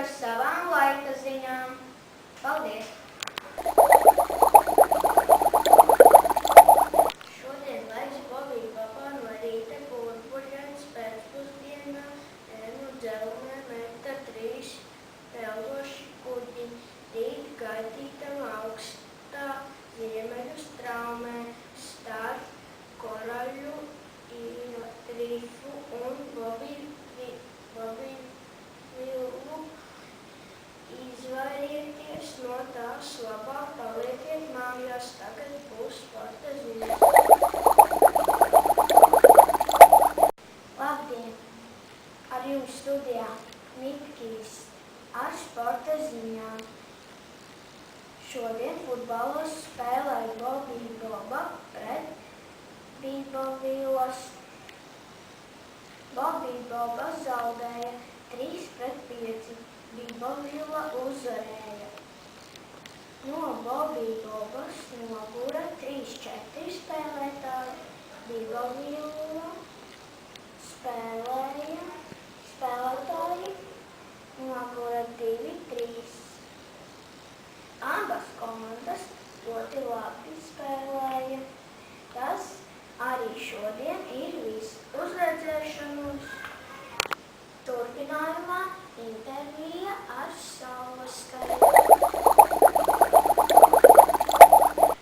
ar savām laika ziņām. Paldies! Šodien laiks Bobija Bobā no rīta burbuļains pēcpusdienā ēnu dzelmē meta 3 peldoši kuģi. Rīt gaidītam augstā ziemeļu straumē starp koraļu rifu un Bobiju vilu. Izvairieties no tās, labāk palieciet mājās, tagad būs sporta ziņas. Labdien! Ar jums studijā Mitkīs ar sporta ziņām. Šodien futbolos spēlēja Bobija Boba pret Bībovilos. Bobija Boba zaudēja 3-5. Bībovila uzvarēja. No Bobija Bobas nogura 3-4 spēlētāji. Bībovila spēlētāji nogura 2-3. Abas komandas ļoti labi spēlēja. Tas arī šodien ir viss. Uz redzēšanos! Turpinājumā intervija ar Saules Stari.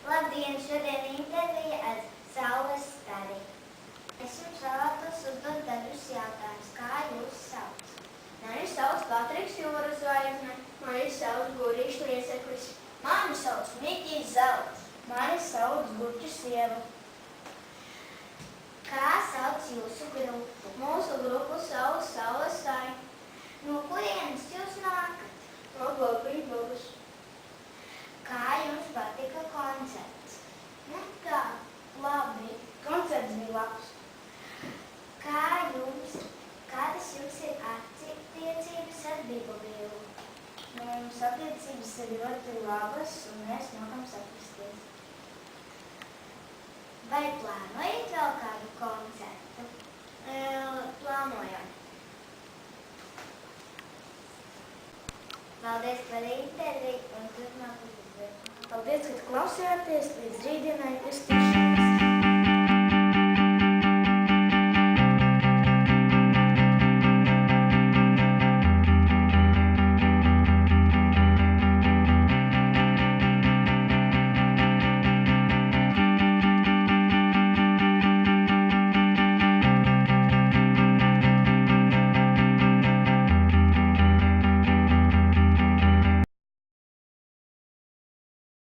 Labdien! Šodien intervija ar Saules Stari. Es jums vēlētos uzdot dažus jautājumus. Kā jūs sauc? Mani sauc Patriks Jūras Zvaigzne. Mani sauc Gurīšs Lieseklis. Mani sauc Mikijs Zelts. Mani sauc Gurķis Ieva. Kā sauc jūsu grupu? Mūsu grupu sauc Saules Stari. No kurienes jūs nākat? No Bobija Bobas. Kā jums patika koncerts? Tā, labi. Koncerts bija labs. Kādas jums ir attiecības ar Bībovilu? Mums attiecības ir ļoti labas un mēs mokam saprasties. Vai plānojat vēl kādu koncertu? Plānojam. Paldies par interviju un turpmāk uz uzvedību. Paldies, ka klausījāties. Līdz rītdienai uz tikšanos.